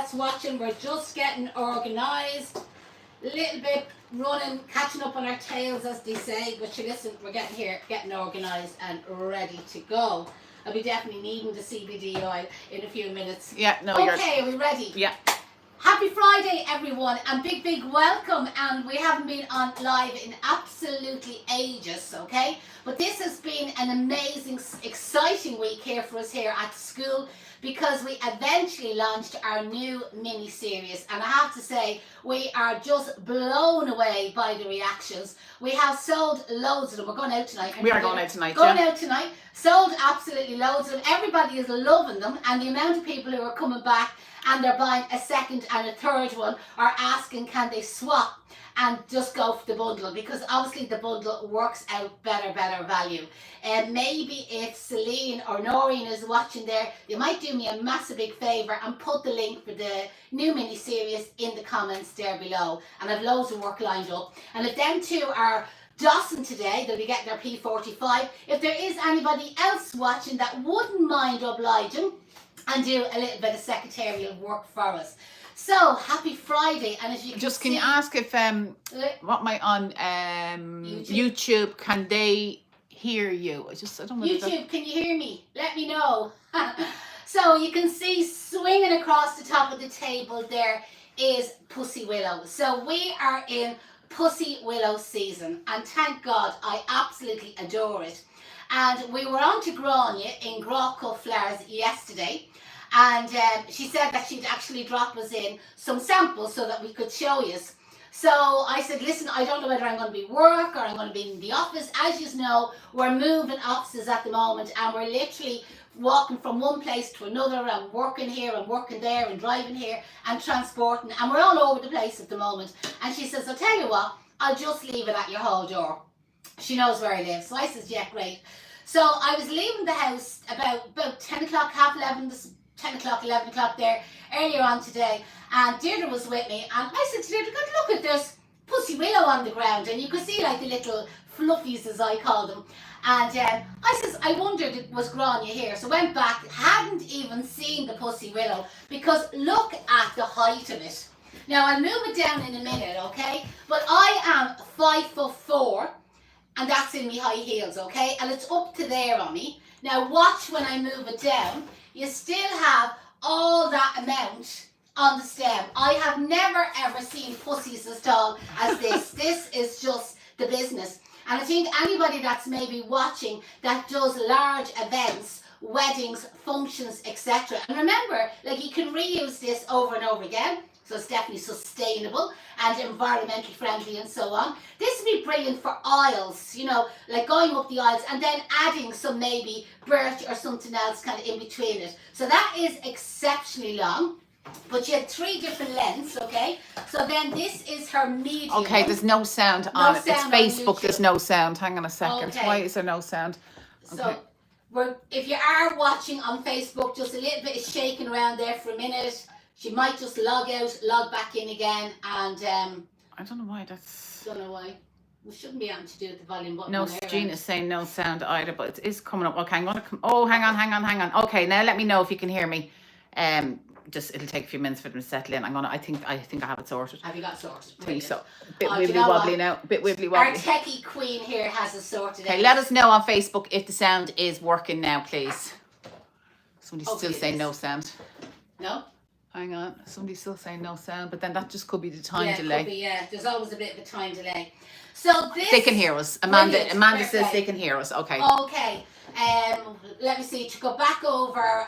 that's watching. We're just getting organised. A little bit running, catching up on our tails, as they say. But you listen, we're getting here, getting organised and ready to go. I'll be definitely needing the CBD oil in a few minutes. Yeah, no, okay, are we ready? Yeah. Happy Friday, everyone, and big welcome. And we haven't been on live in absolutely ages, okay? But this has been an amazing, exciting week here for us here at school, because we eventually launched our new mini-series, and I have to say we are just blown away by the reactions. We have sold loads of them. We're going out tonight. We are going out tonight. Going out tonight. Sold absolutely loads of them. Everybody is loving them, and the amount of people who are coming back and they're buying a second and a third one are asking can they swap and just go for the bundle, because obviously the bundle works out better value. And maybe if Celine or Noreen is watching there, they might do me a massive big favour and put the link for the new mini series in the comments there below. And I've loads of work lined up. And if them two are Dawson today, they'll be getting their P45. If there is anybody else watching that wouldn't mind obliging and do a little bit of secretarial work for us. So, happy Friday, and as you can can you ask if what am I on YouTube, can they hear you? I don't know. YouTube, can you hear me? Let me know. So you can see swinging across the top of the table there is Pussy Willow. So we are in Pussy Willow season, and thank God, I absolutely adore it. And we were on to Grania in Grauco Flowers yesterday. And she said that she'd actually drop us in some samples so that we could show you. So I said, listen, I don't know whether I'm going to be work or I'm going to be in the office. As you know, we're moving offices at the moment, and we're literally walking from one place to another, and working here and working there and driving here and transporting, and we're all over the place at the moment. And she says, I'll tell you what, I'll just leave it at your hall door. She knows where I live. So I says, yeah, great. So I was leaving the house about 10 o'clock, half 11, 10 o'clock, 11 o'clock there, earlier on today, and Deirdre was with me, and I said to Deirdre, God, look at this Pussy Willow on the ground, and you could see like the little fluffies, as I call them, and I says, I wondered, it was Grania here, so went back, hadn't even seen the Pussy Willow, because look at the height of it. Now, I'll move it down in a minute, okay, but I am 5'4", and that's in me high heels, okay, and it's up to there on me. Now, watch when I move it down. You still have all that amount on the stem. I have never ever seen pussies as tall as this. This is just the business. And I think anybody that's maybe watching that does large events, weddings, functions, etc. And remember, like, you can reuse this over and over again. So it's definitely sustainable and environmentally friendly and so on. This would be brilliant for aisles, you know, like going up the aisles and then adding some maybe birch or something else kind of in between it. So that is exceptionally long, but you had 3 different lengths, okay? So then this is her medium. Okay, there's no sound on it. It's Facebook, there's no sound. Hang on a second. Okay. Why is there no sound? Okay. So if you are watching on Facebook, just a little bit of shaking around there for a minute. She might just log out, log back in again, and I don't know why that's. Don't know why. We shouldn't be able to do the volume button. No, Gina's saying no sound either, but it is coming up. Okay, I'm gonna come. Oh, hang on. Okay, now let me know if you can hear me. Just it'll take a few minutes for them to settle in. I think I have it sorted. Have you got it sorted? I think so. Bit wibbly wobbly now. Bit wibbly wobbly. Our techie queen here has it sorted. Okay, let us know on Facebook if the sound is working now, please. Somebody's still saying no sound. No. Hang on, somebody's still saying no sound, but then that just could be the time delay. Could be, yeah, there's always a bit of a time delay. So this... They can hear us. Amanda says they can hear us. Okay. Okay. Let me see, to go back over,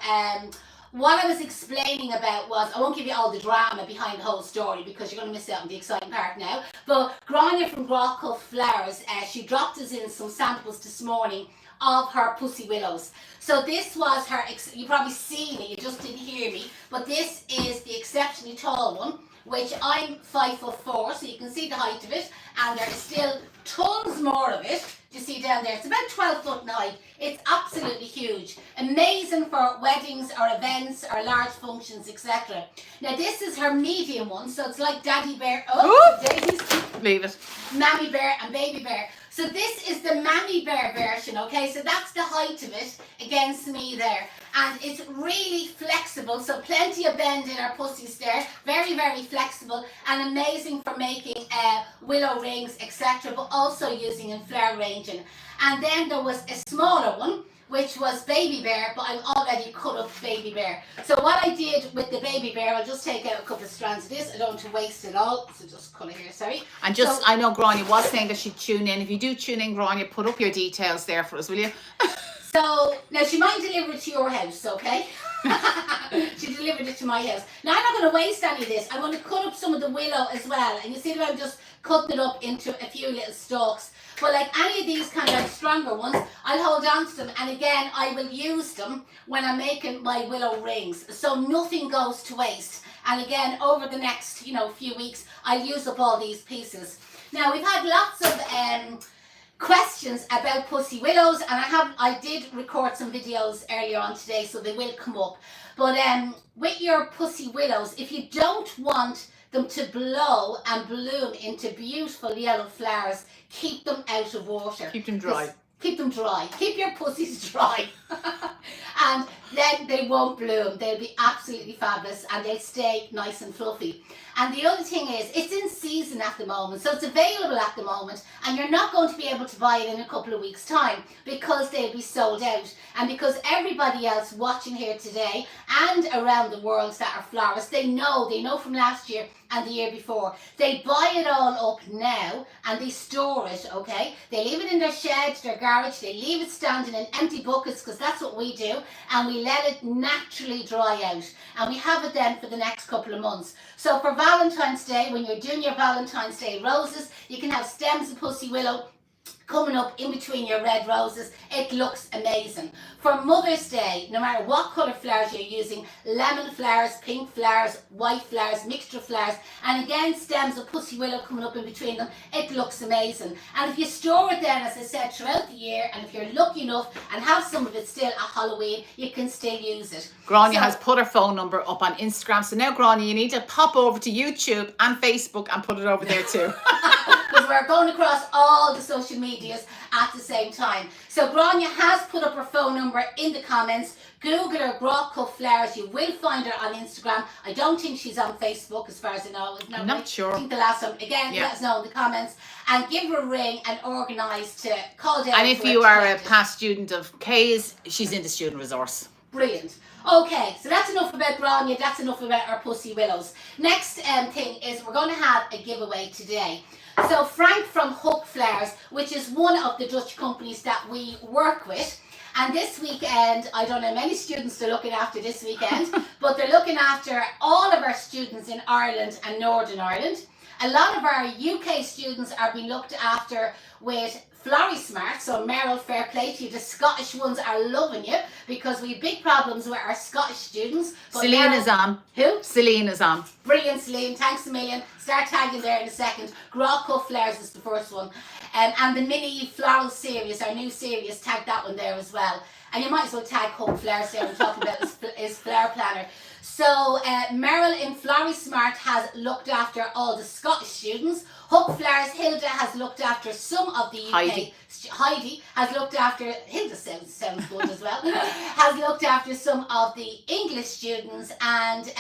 what I was explaining about was, I won't give you all the drama behind the whole story because you're going to miss out on the exciting part now, but Grania from Grauco Flowers, she dropped us in some samples this morning of her Pussy Willows. So this was her, you probably seen it, you just didn't hear me, but this is the exceptionally tall one, which I'm 5'4", so you can see the height of it, and there is still tons more of it Do you see down there? It's about 12 foot in height. It's absolutely huge. Amazing for weddings or events or large functions, etc. Now this is her medium one, so it's like Daddy Bear. Oh, Daisy. Leave it. Mammy Bear and Baby Bear. So this is the Mammy Bear version, okay? So that's the height of it against me there. And it's really flexible, so plenty of bend in our pussies there. Very, very flexible and amazing for making willow rings, etc. But also using in flower arranging. And then there was a smaller one, which was Baby Bear, but I've already cut up Baby Bear. So what I did with the Baby Bear, I'll just take out a couple of strands of this. I don't want to waste it all, so just cut it here, sorry. And just, I know Grania was saying that she'd tune in. If you do tune in, Grania, put up your details there for us, will you? So, now she might deliver it to your house, okay? She delivered it to my house. Now I'm not going to waste any of this. I'm going to cut up some of the willow as well. And you see that I'm just cutting it up into a few little stalks. But like any of these kind of stronger ones, I'll hold on to them. And again, I will use them when I'm making my willow rings. So nothing goes to waste. And again, over the next, few weeks, I'll use up all these pieces. Now, we've had lots of questions about pussy willows, and I did record some videos earlier on today, so they will come up. But with your pussy willows, if you don't want them to blow and bloom into beautiful yellow flowers, keep them out of water. Keep them dry. Keep them dry. Keep your pussies dry. And then they won't bloom. They'll be absolutely fabulous and they'll stay nice and fluffy. And the other thing is, it's in season at the moment, so it's available at the moment, and you're not going to be able to buy it in a couple of weeks' time because they'll be sold out. And because everybody else watching here today and around the world that are florists, they know from last year and the year before, they buy it all up now and they store it, okay? They leave it in their shed, their garage, they leave it standing in empty buckets, because that's what we do, and we let it naturally dry out. And we have it then for the next couple of months. So for Valentine's Day, when you're doing your Valentine's Day roses, you can have stems of pussy willow coming up in between your red roses. It looks amazing. For Mother's Day, no matter what colour flowers you're using, lemon flowers, pink flowers, white flowers, mixture flowers, and again stems of pussy willow coming up in between them, it looks amazing. And if you store it then, as I said, throughout the year, and if you're lucky enough and have some of it still at Halloween, you can still use it. Grania has put her phone number up on Instagram, so now Grania, you need to pop over to YouTube and Facebook and put it over there too. Because we're going across all the social medias at the same time. So Grania has put up her phone number in the comments. Google her, Grok Cuff Flowers. You will find her on Instagram. I don't think she's on Facebook as far as I know. I'm not sure. I think the last time. Again, let us know in the comments. And give her a ring and organise to call down. And if you are a past student of Kay's, she's in the student resource. Brilliant. Okay, so that's enough about Grania. That's enough about our pussy willows. Next thing is we're going to have a giveaway today. So Frank from Hook Flowers, which is one of the Dutch companies that we work with, and this weekend, I don't know how many students they're looking after this weekend, but they're looking after all of our students in Ireland and Northern Ireland. A lot of our UK students are being looked after with Florrie Smart, so Meryl, fair play to you. The Scottish ones are loving you because we have big problems with our Scottish students. Celine is on. Who? Celine is on. Brilliant, Celine. Thanks a million. Start tagging there in a second. Grok Cuff Flowers is the first one. And the mini floral series, our new series, tag that one there as well. And you might as well tag Hook Flowers there. I'm talking about his flower planner. So Meryl in Florrie Smart has looked after all the Scottish students. Hook Flowers, Hilda has looked after some of the UK. Heidi has looked after, Hilda sounds good as well, has looked after some of the English students. And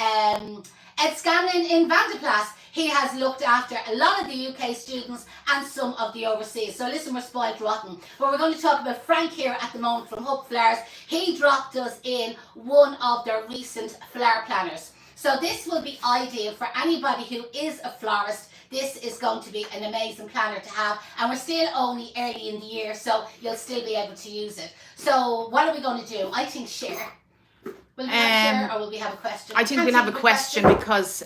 Ed Scanlon in Vanderplas, he has looked after a lot of the UK students and some of the overseas. So listen, we're spoiled rotten. But we're going to talk about Frank here at the moment from Hook Flowers. He dropped us in one of their recent flower planners. So this will be ideal for anybody who is a florist. This is going to be an amazing planner to have. And we're still only early in the year, so you'll still be able to use it. So what are we going to do? I think share. Will we have share or will we have a question? I think we'll have a question because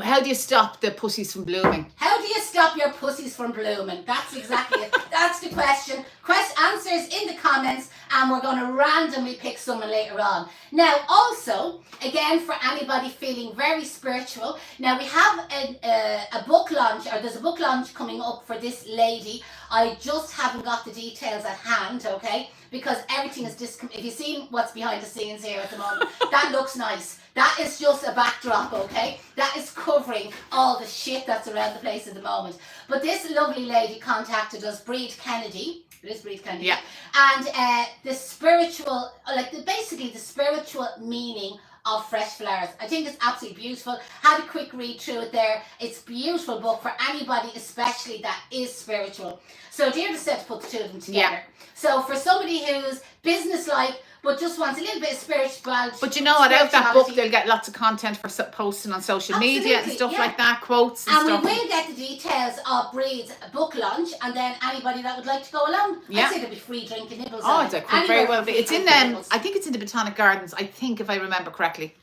how do you stop the pussies from blooming? How do you stop your pussies from blooming? That's exactly it. That's the question. Answers in the comments, and we're going to randomly pick someone later on. Now, also, again, for anybody feeling very spiritual, now we have a book launch, or there's a book launch coming up for this lady. I just haven't got the details at hand, okay? Because everything is if you've seen what's behind the scenes here at the moment, that looks nice. That is just a backdrop, okay? That is covering all the shit that's around the place at the moment. But this lovely lady contacted us, Breed Kennedy. It is Breed Kennedy. Yeah. And the spiritual, basically the spiritual meaning of fresh flowers. I think it's absolutely beautiful. Had a quick read through it there. It's a beautiful book for anybody, especially that is spiritual. So Deirdre said to put the two of them together. Yeah. So for somebody who's business-like, but just wants a little bit of spirituality. But you know what? Out of that book, they'll get lots of content for posting on social media and stuff like that, quotes and stuff. And we will get the details of Breed's book launch, and then anybody that would like to go along, I'd say there'll be free drink and nibbles. Oh, it could very well be. It's in I think it's in the Botanic Gardens. I think, if I remember correctly.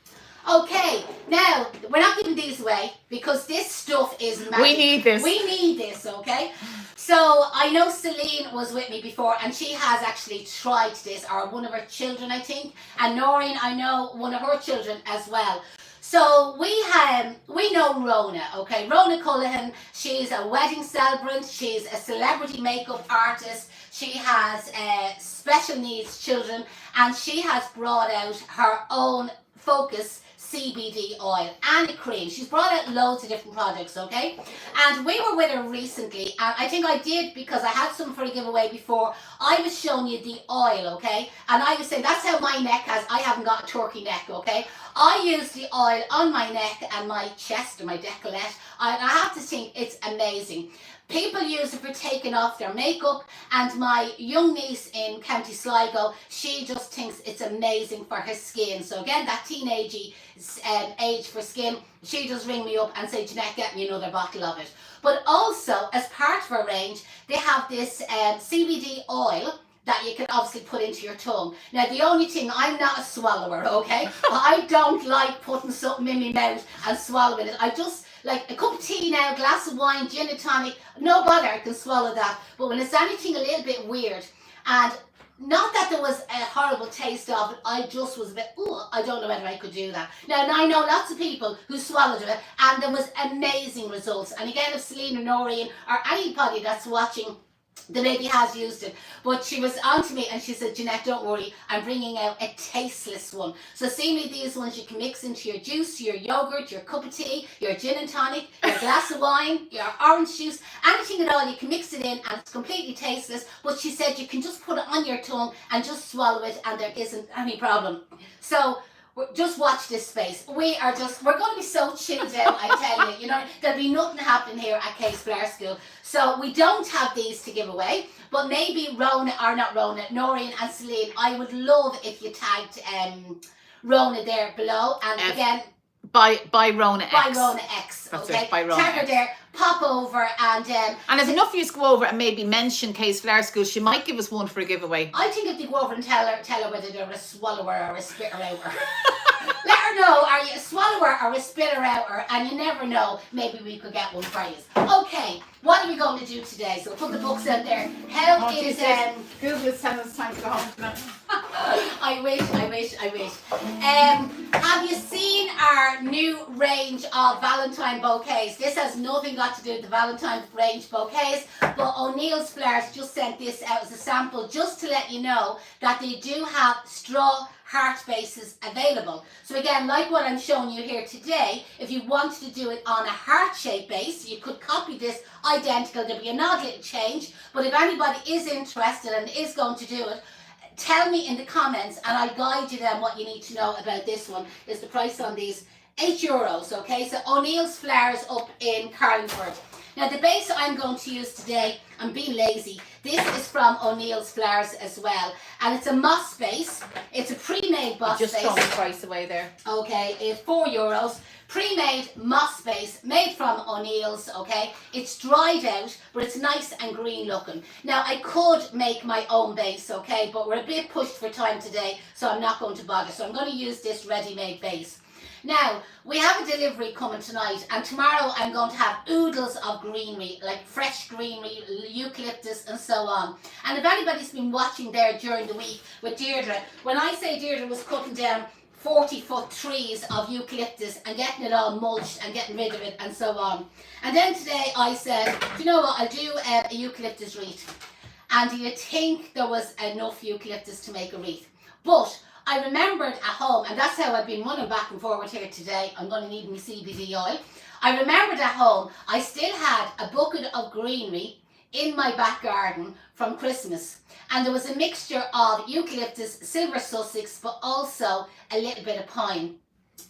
Okay, now we're not giving these away because this stuff is magic. We need this. We need this, okay? So I know Celine was with me before, and she has actually tried this, or one of her children, I think, and Noreen, I know one of her children as well. So we know Rona, okay? Rona Cullihan, she's a wedding celebrant, she's a celebrity makeup artist, she has special needs children, and she has brought out her own Focus CBD oil and a cream. She's brought out loads of different products, okay? And we were with her recently, and I think I did, because I had some for a giveaway before. I was showing you the oil, okay? And I was saying, that's how my neck I haven't got a turkey neck, okay? I use the oil on my neck and my chest, or my décolleté, and I have to think it's amazing. People use it for taking off their makeup, and my young niece in County Sligo, she just thinks it's amazing for her skin. So again, that teenage age for skin, she does ring me up and say, Jeanette, get me another bottle of it. But also, as part of her range, they have this CBD oil that you can obviously put into your tongue. Now, the only thing, I'm not a swallower, okay? I don't like putting something in my mouth and swallowing it. I just like a cup of tea now, glass of wine, gin and tonic, no bother, I can swallow that. But when it's anything a little bit weird, and not that there was a horrible taste of it, I just was a bit, I don't know whether I could do that. Now, and I know lots of people who swallowed it, and there was amazing results. And again, if Celine or Noreen or anybody that's watching the maybe has used it, but she was on to me and she said, Jeanette, don't worry, I'm bringing out a tasteless one. So seemingly these ones you can mix into your juice, your yogurt, your cup of tea, your gin and tonic, your glass of wine, your orange juice, anything at all, you can mix it in and it's completely tasteless. But she said you can just put it on your tongue and just swallow it and there isn't any problem. So just watch this space. We're going to be so chilled out, I tell you. You know, there'll be nothing happening here at Case Flower School. So we don't have these to give away, but maybe Noreen and Celine, I would love if you tagged Rona there below. And again, by Rona X. By Rona X. That's okay. It, by Rona Tag her X. there, pop over and if enough of you go over and maybe mention Case Flower School, she might give us one for a giveaway. I think if they go over and tell her whether they're a swallower or a spitter outer. Let her know, are you a swallower or a spitter outer? And you never know, maybe we could get one for you. Okay, what are we going to do today? So we'll put the books out there. How is Google is telling us time to go home tonight. I wish. Have you seen our new range of Valentine bouquets? This has nothing got to do with the Valentine range bouquets, but O'Neill's Flowers just sent this out as a sample just to let you know that they do have straw heart bases available. So again, like what I'm showing you here today, if you wanted to do it on a heart-shaped base, you could copy this identical. There'll be an odd little change, but if anybody is interested and is going to do it, tell me in the comments and I'll guide you then what you need to know about this one. Is the price on these €8, okay? So O'Neill's Flowers up in Carlingford. Now the base I'm going to use today, I'm being lazy. This is from O'Neill's Flowers as well. And it's a moss base. It's a pre-made moss base. Just throw the price away there. Okay, it's €4. Pre-made moss base, made from O'Neill's, okay? It's dried out, but it's nice and green looking. Now, I could make my own base, okay? But we're a bit pushed for time today, so I'm not going to bother. So I'm going to use this ready-made base. Now, we have a delivery coming tonight, and tomorrow I'm going to have oodles of greenery, like fresh greenery, eucalyptus and so on. And if anybody's been watching there during the week with Deirdre, when I say Deirdre was cutting down 40-foot trees of eucalyptus and getting it all mulched and getting rid of it and so on. And then today I said, do you know what, I'll do a eucalyptus wreath. And do you think there was enough eucalyptus to make a wreath? But I remembered at home, and that's how I've been running back and forward here today. I'm going to need my CBD oil. I remembered at home, I still had a bucket of greenery in my back garden from Christmas. And there was a mixture of eucalyptus, silver Sussex, but also a little bit of pine.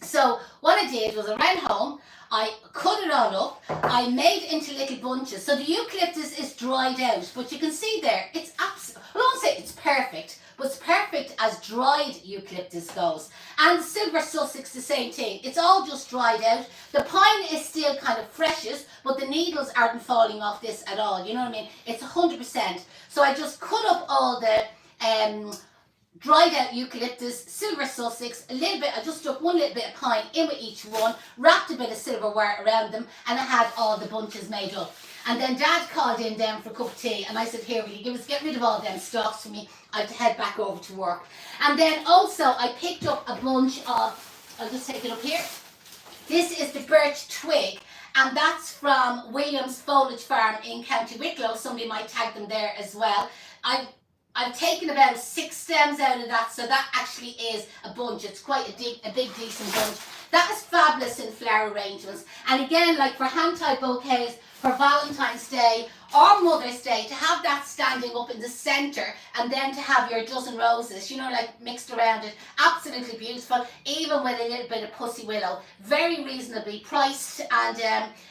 So what I did was I ran home, I cut it all up, I made it into little bunches. So the eucalyptus is dried out, but you can see there, it's absolutely, I don't say it's perfect, but it's perfect as dried eucalyptus goes. And silver Sussex, the same thing. It's all just dried out. The pine is still kind of freshish, but the needles aren't falling off this at all. You know what I mean? It's 100%. So I just cut up all the dried out eucalyptus, silver Sussex, a little bit, I just stuck one little bit of pine in with each one, wrapped a bit of silverware around them, and I had all the bunches made up. And then Dad called in them for a cup of tea, and I said, here, will you get rid of all them stalks for me? I have to head back over to work. And then also I picked up a bunch of, I'll just take it up here. This is the birch twig, and that's from William's Foliage Farm in County Wicklow. Somebody might tag them there as well. I've taken about 6 stems out of that, so that actually is a bunch. It's quite a big decent bunch. That is fabulous in flower arrangements. And again, like for hand-tied bouquets, for Valentine's Day or Mother's Day, to have that standing up in the centre and then to have your dozen roses, you know, like mixed around it, absolutely beautiful, even with a little bit of pussy willow. Very reasonably priced, and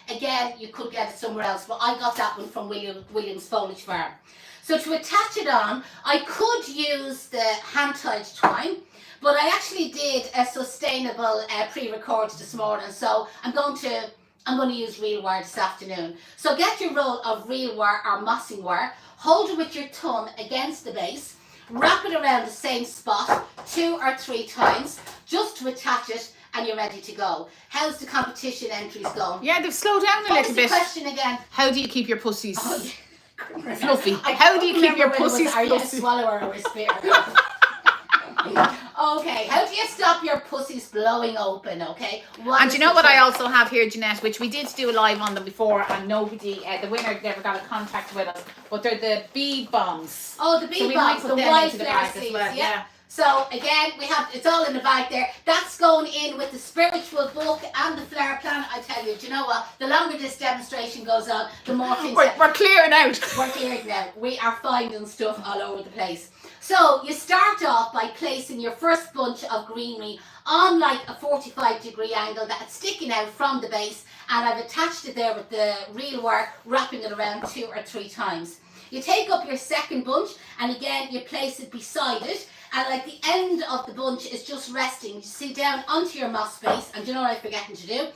again, you could get it somewhere else, but I got that one from William's Foliage Farm. So to attach it on, I could use the hand-tied twine, but I actually did a sustainable pre-record this morning, so I'm going to use real wire this afternoon. So get your roll of real wire or mossing wire, hold it with your thumb against the base, wrap it around the same spot 2 or 3 times just to attach it, and you're ready to go. How's the competition entries going? Yeah, they've slowed down a little bit. What was the question again? How do you keep your pussies fluffy? I How do you keep your pussies Are you a fluffy? swallower or a spitter? Okay, how do you stop your pussies blowing open, okay? And you know what I also have here, Jeanette, which we did do a live on them before, and nobody, the winner never got a contact with us, but they're the bee bombs. Oh, the bee bombs, the wildflower seeds, well, yeah. So again, we have, it's all in the bag there. That's going in with the spiritual book and the flower planet. I tell you, do you know what? The longer this demonstration goes on, the more things... We're clearing out. We're clearing now. We are finding stuff all over the place. So you start off by placing your first bunch of greenery on like a 45-degree angle that's sticking out from the base, and I've attached it there with the real wire, wrapping it around 2 or 3 times. You take up your second bunch, and again you place it beside it, and like the end of the bunch is just resting. You see down onto your moss base, and do you know what I'm forgetting to do?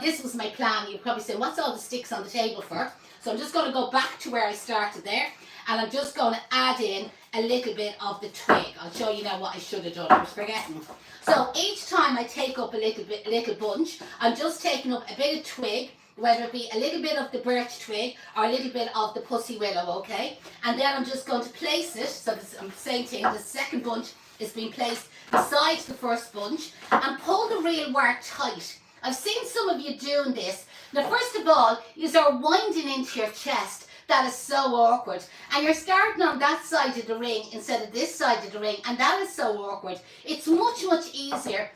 This was my plan. You're probably saying, what's all the sticks on the table for? So I'm just going to go back to where I started there, and I'm just going to add in a little bit of the twig. I'll show you now what I should have done. I was forgetting. So each time I take up a little bunch, I'm just taking up a bit of twig, whether it be a little bit of the birch twig or a little bit of the pussy willow, okay? And then I'm just going to place it, so the same thing, the second bunch is being placed beside the first bunch, and pull the real wire tight. I've seen some of you doing this. Now, first of all, you are winding into your chest. That is so awkward. And you're starting on that side of the ring instead of this side of the ring, and that is so awkward. It's much, much easier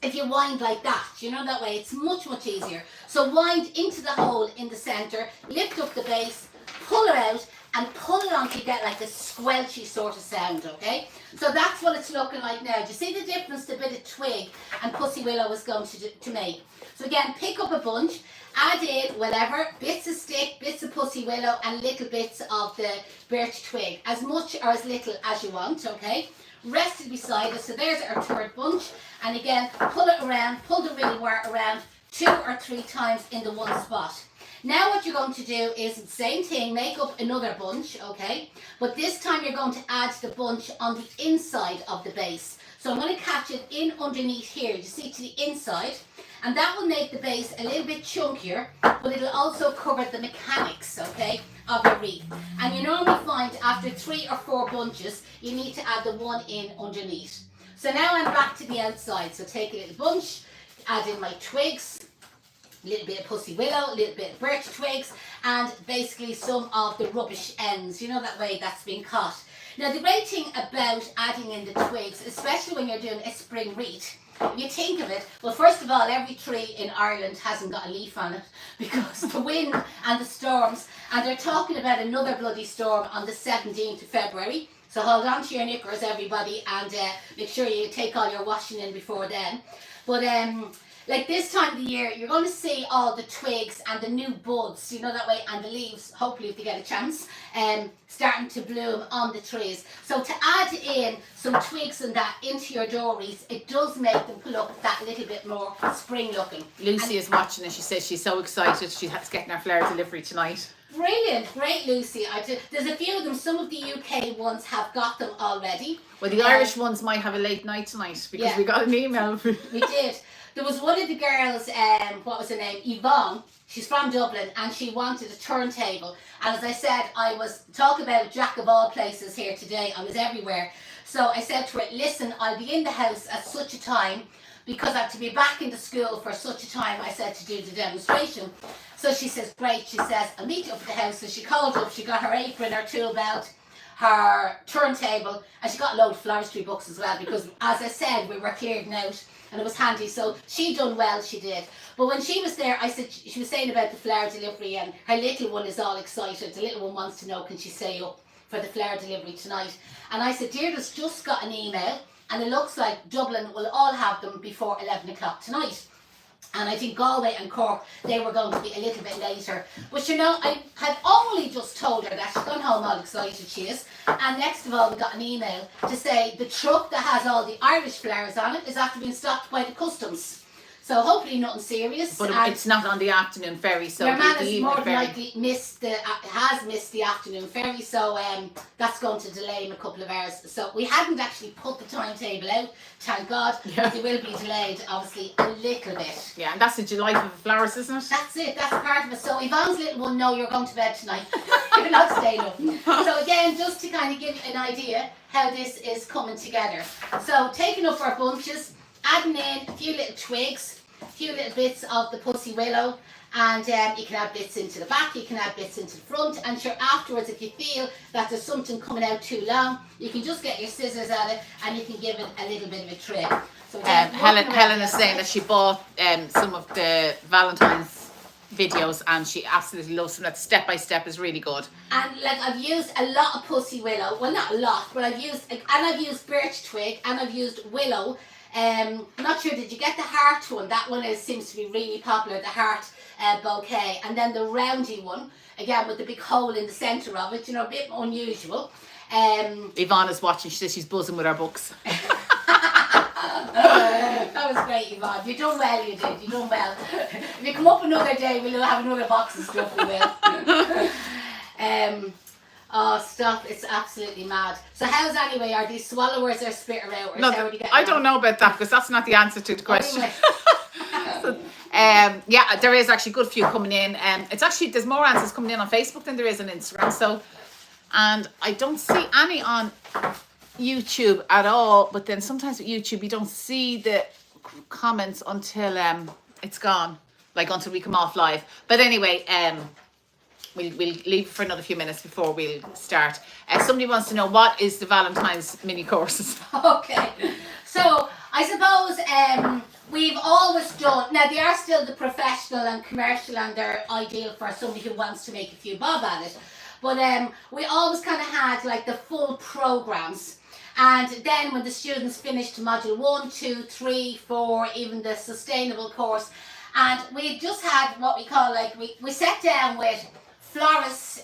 if you wind like that, you know, that way it's much, much easier. So wind into the hole in the centre, lift up the base, pull it out, and pull it on to get like a squelchy sort of sound, okay? So that's what it's looking like now. Do you see the difference the bit of twig and pussy willow is going to make? So again, pick up a bunch, add in whatever, bits of stick, bits of pussy willow, and little bits of the birch twig, as much or as little as you want, okay? Rest it beside us. So there's our third bunch, and again, pull it around, pull the real wire around 2 or 3 times in the one spot. Now what you're going to do is the same thing, make up another bunch, okay? But this time you're going to add the bunch on the inside of the base. So I'm going to catch it in underneath here, you see, to the inside, and that will make the base a little bit chunkier, but it'll also cover the mechanics, okay, of your wreath. And you normally find after 3 or 4 bunches, you need to add the one in underneath. So now I'm back to the outside. So take a little bunch, add in my twigs, a little bit of pussy willow, a little bit of birch twigs, and basically some of the rubbish ends, you know, that way that's been cut. Now the great thing about adding in the twigs, especially when you're doing a spring wreath, if you think of it, well, first of all, every tree in Ireland hasn't got a leaf on it because the wind and the storms, and they're talking about another bloody storm on the 17th of February. So hold on to your knickers, everybody, and make sure you take all your washing in before then. But like this time of the year, you're going to see all the twigs and the new buds, you know, that way, and the leaves, hopefully if they get a chance, starting to bloom on the trees. So to add in some twigs and that into your door wreaths, it does make them look that little bit more spring looking. Lucy is watching and she says she's so excited. She's getting her flower delivery tonight. Brilliant, great, Lucy. There's a few of them. Some of the UK ones have got them already. Well, the Irish ones might have a late night tonight because we got an email. We did. There was one of the girls, what was her name? Yvonne. She's from Dublin and she wanted a turntable. And as I said, I was talking about jack of all places here today. I was everywhere. So I said to her, listen, I'll be in the house at such a time because I have to be back into school for such a time, I said, to do the demonstration. So she says, great. She says, I'll meet you up at the house. So she called up, she got her apron, her tool belt, her turntable, and she got a load of floristry books as well because, as I said, we were clearing out and it was handy. So she done well, she did. But when she was there, I said, she was saying about the flower delivery, and her little one is all excited. The little one wants to know, can she stay up for the flower delivery tonight? And I said, Deirdre's just got an email and it looks like Dublin will all have them before 11 o'clock tonight. And I think Galway and Cork, they were going to be a little bit later. But you know, I had only just told her that. She's gone home all excited, she is. And next of all, we got an email to say the truck that has all the Irish flowers on it is after being stopped by the customs. So hopefully nothing serious. But it's not on the afternoon ferry, so your man has more than likely has missed the afternoon ferry, so that's going to delay him a couple of hours. So we hadn't actually put the timetable out, thank God, but it will be delayed, obviously, a little bit. Yeah, and that's the life of flowers, isn't it? That's it, that's part of it. So Yvonne's little one, no, you're going to bed tonight. You're not staying up. So again, just to kind of give you an idea how this is coming together. So taking up our bunches, adding in a few little twigs, a few little bits of the pussy willow, and you can add bits into the back, you can add bits into the front, and sure, afterwards, if you feel that there's something coming out too long, you can just get your scissors at it and you can give it a little bit of a trim. So Helen is saying that she bought some of the Valentine's videos and she absolutely loves them. That step by step is really good. And like I've used a lot of pussy willow, well not a lot, but I've used birch twig and I've used willow. I'm not sure, did you get the heart one? That one seems to be really popular, the heart bouquet. And then the roundy one, again with the big hole in the centre of it, you know, a bit unusual. Yvonne is watching, she says she's buzzing with her books. That was great, Yvonne. You done well, you did. You done well. If you come up another day, we'll have another box of stuff, we will. Oh, stop. It's absolutely mad. So how's anyway, are these swallowers or spitter out? Or no, I don't know about that because that's not the answer to the question. Anyway. Yeah, there is actually a good few coming in. It's actually, there's more answers coming in on Facebook than there is on Instagram. So, and I don't see any on YouTube at all. But then sometimes with YouTube, you don't see the comments until it's gone, like until we come off live. But anyway, We'll leave for another few minutes before we'll start. Somebody wants to know, what is the Valentine's mini courses? Okay, so I suppose we've always done, now they are still the professional and commercial and they're ideal for somebody who wants to make a few bob at it. But we always kind of had like the full programs. And then when the students finished module 1, 2, 3, 4, even the sustainable course, and we just had what we call like, we sat down with florists,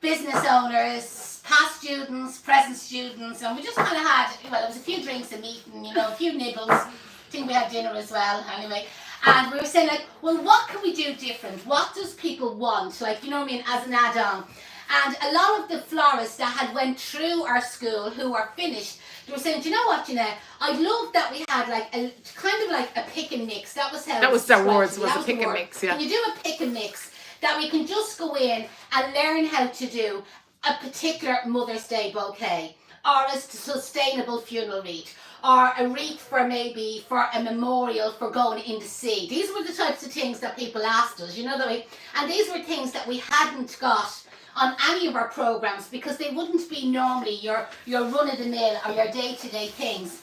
business owners, past students, present students, and we just kind of had, well, there was a few drinks and meeting, you know, a few nibbles. I think we had dinner as well, anyway. And we were saying like, well, what can we do different? What does people want? Like, you know what I mean, as an add-on. And a lot of the florists that had went through our school who are finished, they were saying, do you know what, Jeanette? I love that we had like a kind of like a pick and mix. That was how That was their words, described was to a me. pick and mix, yeah. Can you do a pick and mix that we can just go in and learn how to do a particular Mother's Day bouquet, or a sustainable funeral wreath, or a wreath for maybe for a memorial for going in the sea. These were the types of things that people asked us, you know, that we, and these were things that we hadn't got on any of our programs because they wouldn't be normally your run-of-the-mill or your day-to-day things.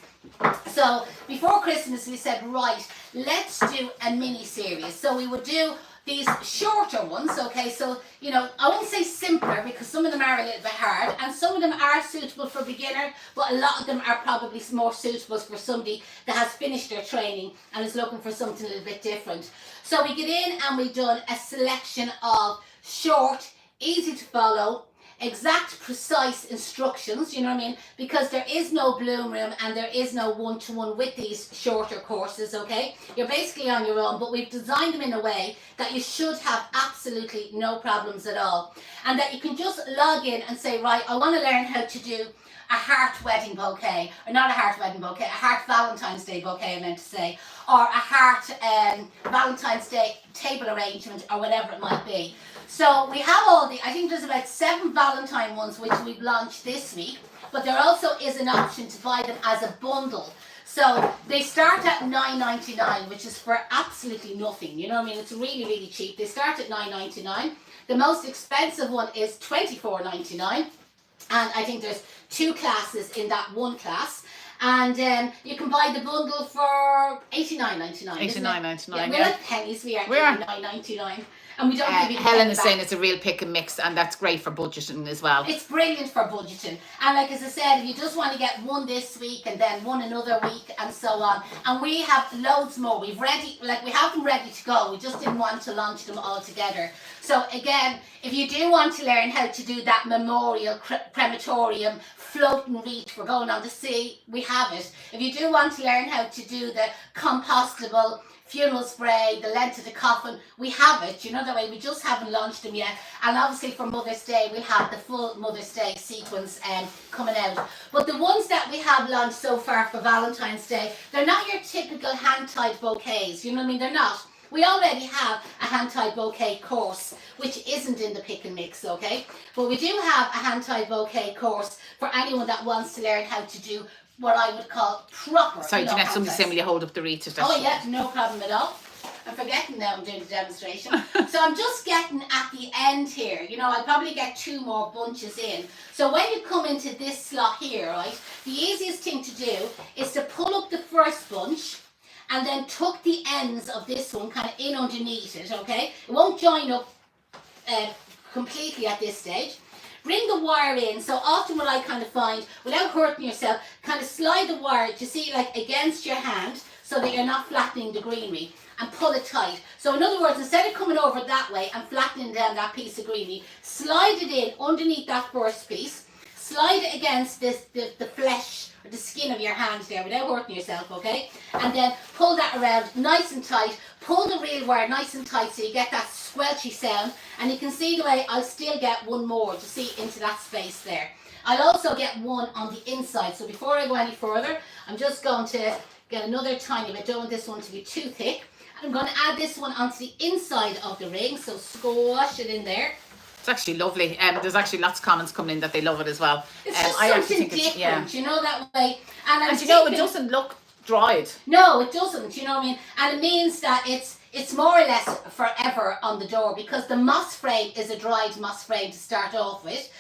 So before Christmas we said, right, let's do a mini series. So we would do these shorter ones, okay, so, you know, I won't say simpler because some of them are a little bit hard and some of them are suitable for beginner, but a lot of them are probably more suitable for somebody that has finished their training and is looking for something a little bit different. So we get in and we've done a selection of short, easy to follow, exact, precise instructions, you know what I mean, because there is no bloom room and there is no one-to-one with these shorter courses, okay? You're basically on your own, but we've designed them in a way that you should have absolutely no problems at all, and that you can just log in and say, right, I want to learn how to do a heart wedding bouquet, or not a heart wedding bouquet, a heart Valentine's Day bouquet I meant to say, or a heart Valentine's Day table arrangement, or whatever it might be. So we have all the, I think there's about 7 Valentine ones which we've launched this week, but there also is an option to buy them as a bundle. So they start at $9.99, which is for absolutely nothing, you know what I mean, it's really, really cheap. They start at $9.99. The most expensive one is $24.99, and I think there's 2 classes in that one class. And you can buy the bundle for $89.99. $89.99, yeah. We're like pennies, we are $9.99. And we don't give you Helen is saying it's a real pick and mix, and that's great for budgeting as well. It's brilliant for budgeting. And like as I said, if you just want to get one this week and then one another week and so on. And we have loads more. We have them ready to go. We just didn't want to launch them all together. So again, if you do want to learn how to do that memorial crematorium floating wreath for going on the sea, we have it. If you do want to learn how to do the compostable funeral spray, the length of the coffin, we have it, you know, that way. We just haven't launched them yet. And obviously for Mother's Day we'll have the full Mother's Day sequence coming out. But the ones that we have launched so far for Valentine's Day, they're not your typical hand-tied bouquets, you know what I mean, they're not. We already have a hand-tied bouquet course, which isn't in the pick and mix, okay? But we do have a hand-tied bouquet course for anyone that wants to learn how to do what I would call proper. Sorry, Jeanette, somebody's saying will you hold up the wreath? Oh yeah, no problem at all. I'm forgetting now I'm doing the demonstration. So I'm just getting at the end here. You know, I'll probably get 2 more bunches in. So when you come into this slot here, right, the easiest thing to do is to pull up the first bunch and then tuck the ends of this one kind of in underneath it, okay? It won't join up completely at this stage. Bring the wire in. So often what I kind of find, without hurting yourself, kind of slide the wire, you see, like against your hand so that you're not flattening the greenery, and pull it tight. So in other words, instead of coming over that way and flattening down that piece of greenery, slide it in underneath that first piece, slide it against the flesh or the skin of your hand there without hurting yourself, okay? And then pull that around nice and tight. Pull the reel wire nice and tight so you get that squelchy sound, and you can see the way I'll still get one more to see into that space there. I'll also get one on the inside. So before I go any further, I'm just going to get another tiny bit. Don't want this one to be too thick. I'm going to add this one onto the inside of the ring, so squash it in there. It's actually lovely. There's actually lots of comments coming in that they love it as well. It's just I something different, you know, that way. And you know, it doesn't look dried. No, it doesn't, you know what I mean? And it means that it's more or less forever on the door, because the moss frame is a dried moss frame to start off with.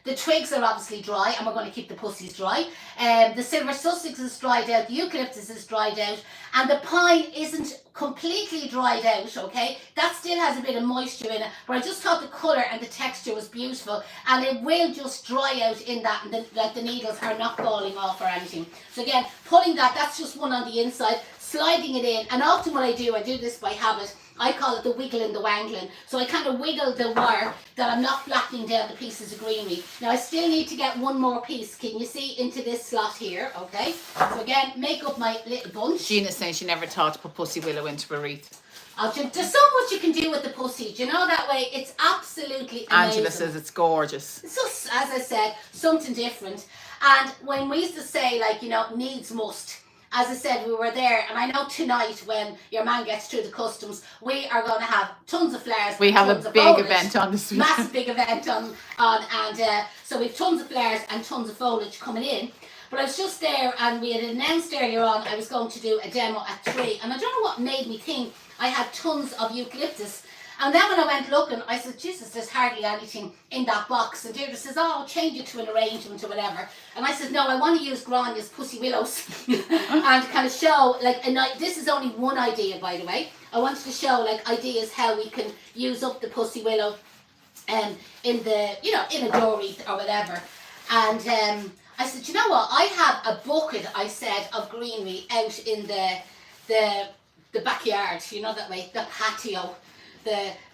The twigs are obviously dry, and we're going to keep the pussies dry. The silver Sussex is dried out, the eucalyptus is dried out, and the pine isn't completely dried out, okay? That still has a bit of moisture in it, but I just thought the colour and the texture was beautiful, and it will just dry out in that, and the needles are not falling off or anything. So again, pulling that, that's just one on the inside. sliding it in. And often what I do this by habit. I call it the wiggling, the wangling. So I kind of wiggle the wire that I'm not flattening down the pieces of greenery. Now I still need to get one more piece. Can you see into this slot here? Okay. So again, make up my little bunch. Gina's saying she never thought to put pussy willow into a wreath. There's so much you can do with the pussy. Do you know that way? It's absolutely amazing. Angela says it's gorgeous. It's just, as I said, something different. And when we used to say, like, you know, needs must, as I said, we were there, and I know tonight when your man gets through the customs, we are going to have tons of flowers. We have a big event on this week. Massive big event on and so we've tons of flowers and tons of foliage coming in. But I was just there, and we had announced earlier on I was going to do a demo at 3, and I don't know what made me think I had tons of eucalyptus. And then when I went looking, I said, Jesus, there's hardly anything in that box. And Deirdre says, oh, I'll change it to an arrangement or whatever. And I said, no, I want to use Grania's pussy willows and kind of show, like, this is only one idea, by the way. I wanted to show, like, ideas how we can use up the pussy willow in the, you know, in a door wreath or whatever. And I said, you know what? I have a bucket, I said, of greenery out in the backyard, you know that way, the patio.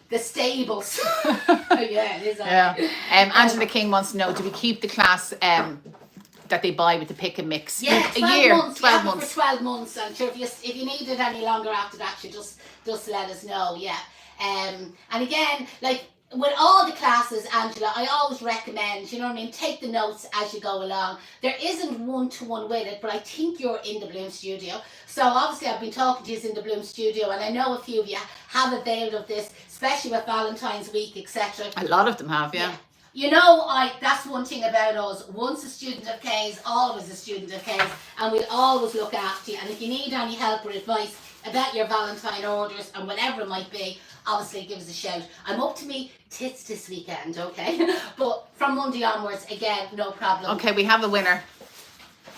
The stables. Yeah, it is. Yeah. Angela King wants to know, do we keep the class that they buy with the pick and mix? Yeah, a year. months. 12 Yeah, months. for 12 months. I'm sure if you need it any longer after that, you just let us know. Yeah. And again, like with all the classes, Angela, I always recommend, you know what I mean, take the notes as you go along. There isn't one-to-one with it, but I think you're in the Bloom Studio. So obviously I've been talking to you in the Bloom Studio, and I know a few of you have availed of this, especially with Valentine's week, etc. A lot of them have, yeah. You know, that's one thing about us. Once a student of Kay's, always a student of Kay's, and we'll always look after you. And if you need any help or advice about your Valentine orders and whatever it might be, obviously give us a shout. I'm up to me tits this weekend, okay? But from Monday onwards, again, no problem. Okay, we have a winner.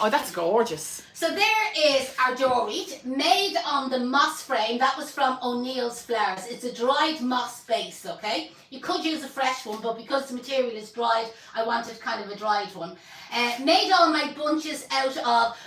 Oh, that's gorgeous. So there is our door wreath, made on the moss frame. That was from O'Neill's Flowers. It's a dried moss base, okay? You could use a fresh one, but because the material is dried, I wanted kind of a dried one. Made all my bunches out of,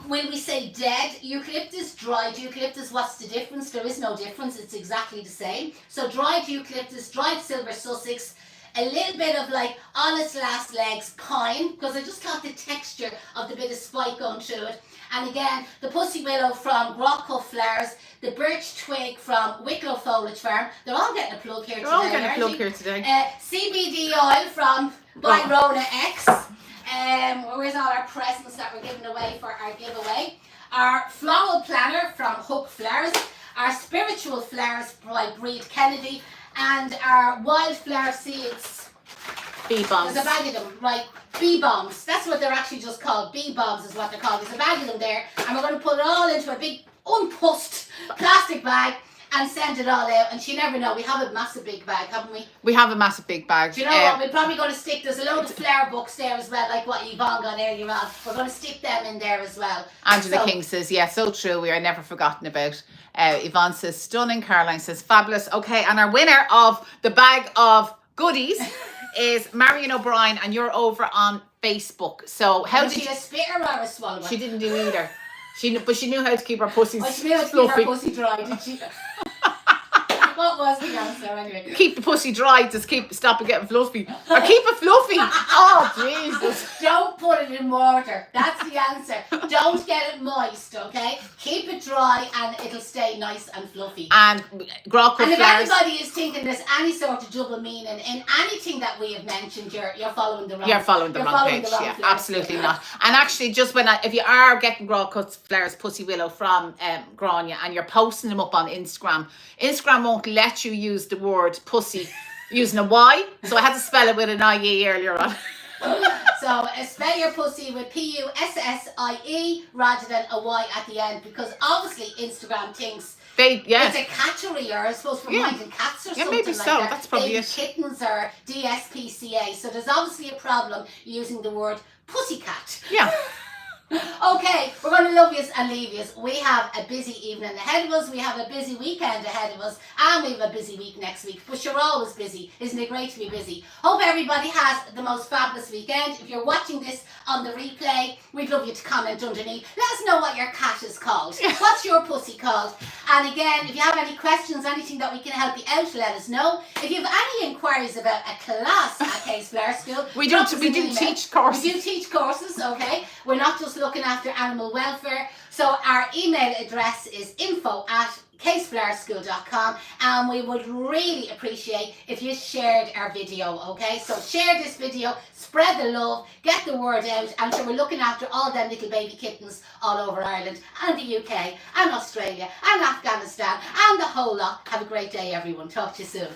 will we say dead eucalyptus, dried eucalyptus? What's the difference? There is no difference. It's exactly the same. So dried eucalyptus, dried silver Sussex, a little bit of like honest last legs pine, because I just thought the texture of the bit of spike going through it. And again, the pussy willow from Grocko Flowers, the birch twig from Wicklow Foliage Farm. They're all getting a plug here today. They're all getting a plug here today. CBD oil from Byrona X. Where's all our presents that we're giving away for our giveaway? Our floral planner from Hook Flowers. Our spiritual flowers by Breed Kennedy. And our wildflower seeds. Bee bombs. There's a bag of them, right? Bee bombs. That's what they're actually just called. Bee bombs is what they're called. There's a bag of them there. And we're going to put it all into a big unpussed plastic bag and send it all out. And you never know. We have a massive big bag, haven't we? We have a massive big bag. Do you know what? We're probably going to stick, there's a load of flower books there as well, like what Yvonne got earlier on. We're going to stick them in there as well. Angela King says, yeah, so true. We are never forgotten about. Yvonne says, stunning. Caroline says, fabulous. Okay, and our winner of the bag of goodies is Marion O'Brien, and you're over on Facebook. So how did she a spitter or a swallower? She didn't do either. But she knew how to keep her pussies she knew how to fluffy. keep her pussy dry, did she? What was the answer anyway? Keep the pussy dry, just stop it getting fluffy. Or keep it fluffy. Oh, Jesus. Don't put it in water. That's the answer. Don't get it moist, okay? Keep it dry and it'll stay nice and fluffy. And Grocko And if Flowers. anybody is thinking there's any sort of double meaning in anything that we have mentioned, you're following the wrong. You're following the wrong page. Yeah, absolutely not. And actually, just if you are getting Grocko Flowers Pussy Willow from Grania and you're posting them up on Instagram won't let you use the word pussy using a Y, so I had to spell it with an IE earlier on. So spell your pussy with P-U-S-S-I-E rather than a Y at the end, because obviously Instagram thinks it's a catchery, or I suppose for minding cats or something maybe like so. that. That's probably Baby it. kittens or DSPCA. So there's obviously a problem using the word pussycat. Yeah. Okay, we're going to love yous and leave yous. We have a busy evening ahead of us. We have a busy weekend ahead of us. And we have a busy week next week. But you're always busy. Isn't it great to be busy? Hope everybody has the most fabulous weekend. If you're watching this on the replay, we'd love you to comment underneath. Let us know what your cat is called. What's your pussy called? And again, if you have any questions, anything that we can help you out, let us know. If you have any inquiries about a class at Case Flower School, we do teach courses. We do teach courses, okay? We're not just looking after animal welfare. So our email address is info@caseflowerschool.com, and we would really appreciate if you shared our video, okay? So share this video, spread the love, get the word out, and so we're looking after all them little baby kittens all over Ireland and the UK and Australia and Afghanistan and the whole lot. Have a great day, everyone. Talk to you soon.